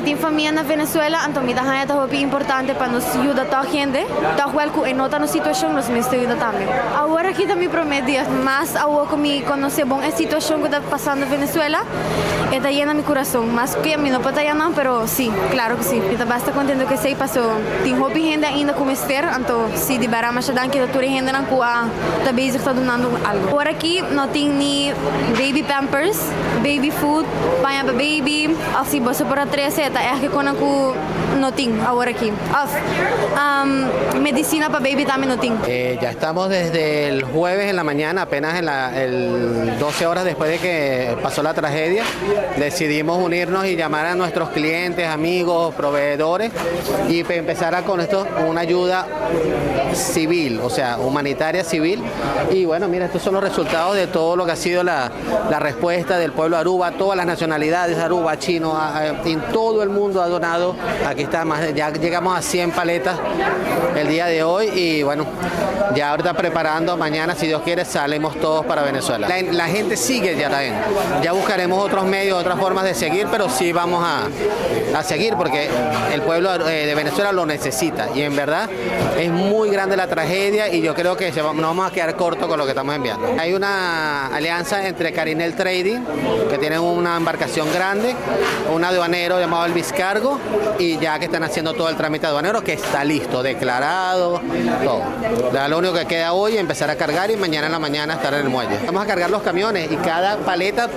tenho família na Venezuela, então me dá muito importante para nos ajudar a gente. Tá igual em outra situação nos me ajuda também. Agora aqui também promete mais agora que me conhecer bom a situação que está passando na Venezuela, está llena meu coração. Mas que a mim não pode llenar, mas sim, claro que sim. Então basta contento que sei passou. Tem hobby gente ainda como ester, então se de barama já dá que a tua gente não coa, tá bezig está donando algo. Agora aqui não tem nem baby pampers, baby food, banha para baby, assim você para 13, tá é que quando aku não tem agora aqui. Medicina para baby también no tengo. Ya estamos desde el jueves en la mañana, apenas en 12 horas después de que pasó la tragedia, decidimos unirnos y llamar a nuestros clientes, amigos, proveedores y empezar con esto una ayuda civil, o sea, humanitaria civil. Y bueno, mira, estos son los resultados de todo lo que ha sido la respuesta del pueblo Aruba, todas las nacionalidades, Aruba, chino, en todo el mundo ha donado. Aquí está, ya llegamos a 100 paletas el día de hoy y bueno, ya ahorita preparando, mañana si Dios quiere salimos todos para Venezuela. La gente sigue ya buscaremos otros medios, otras formas de seguir, pero sí vamos a seguir porque el pueblo de Venezuela lo necesita y en verdad es muy grande la tragedia y yo creo que no vamos a quedar cortos con lo que estamos enviando. Hay una alianza entre Carinel Trading, que tienen una embarcación grande, un aduanero llamado el Vizcargo y ya que están haciendo todo el trámite aduanero que está listo, declarado, todo. Ya lo único que queda hoy es empezar a cargar y mañana en la mañana estar en el muelle. Vamos a cargar los camiones y cada paleta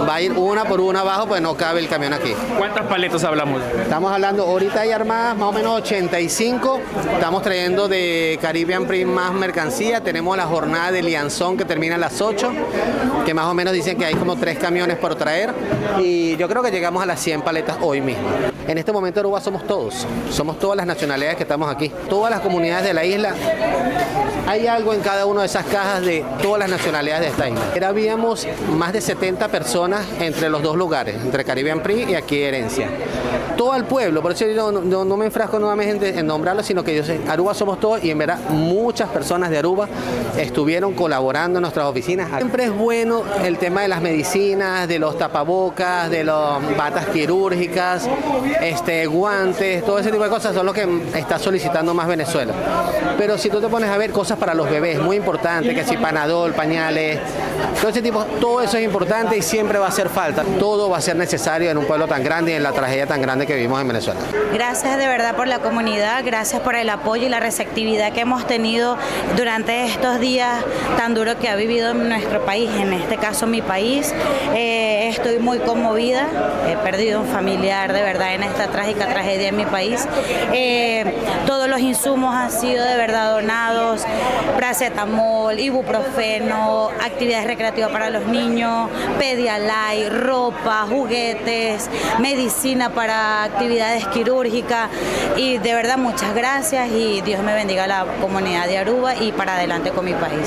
va a ir una por una abajo, pues no cabe el camión aquí. ¿Cuántas paletas hablamos? Estamos hablando, ahorita hay armadas más o menos 85, estamos trayendo de Caribbean Print más mercancía, tenemos la jornada de Lianzón que termina a las 8, que más o menos dicen que hay como 3 camiones por traer y yo creo que llegamos a las 100 paletas hoy mismo. En este momento Aruba somos todas las nacionalidades que estamos aquí, todas las comunidades de la isla. Hay algo en cada una de esas cajas de todas las nacionalidades de esta isla. Habíamos más de 70 personas entre los dos lugares, entre Caribbean Print y aquí Herencia. Todo el pueblo, por eso yo no me enfrasco nuevamente en nombrarlo, sino que yo sé, Aruba somos todos y en verdad muchas personas de Aruba estuvieron colaborando en nuestras oficinas. Siempre es bueno el tema de las medicinas, de los tapabocas, de las batas quirúrgicas, guantes, todo ese tipo de cosas son lo que está solicitando más Venezuela. Pero si tú te pones a ver cosas para los bebés, muy importante, que si panadol, pañales, todo eso es importante y siempre va a hacer falta. Todo va a ser necesario en un pueblo tan grande y en la tragedia tan grande que vivimos en Venezuela. Gracias de verdad por la comunidad, gracias por el apoyo y la receptividad que hemos tenido durante estos días tan duros que ha vivido nuestro país, en este caso mi país. Estoy muy conmovida, he perdido un familiar de verdad en esta trágica tragedia en mi país. Todos los insumos han sido de verdad donados, paracetamol, ibuprofeno, actividades recreativas para los niños, Pedialite, ropa, juguetes, medicina para actividades quirúrgicas y de verdad muchas gracias y Dios me bendiga a la comunidad de Aruba y para adelante con mi país.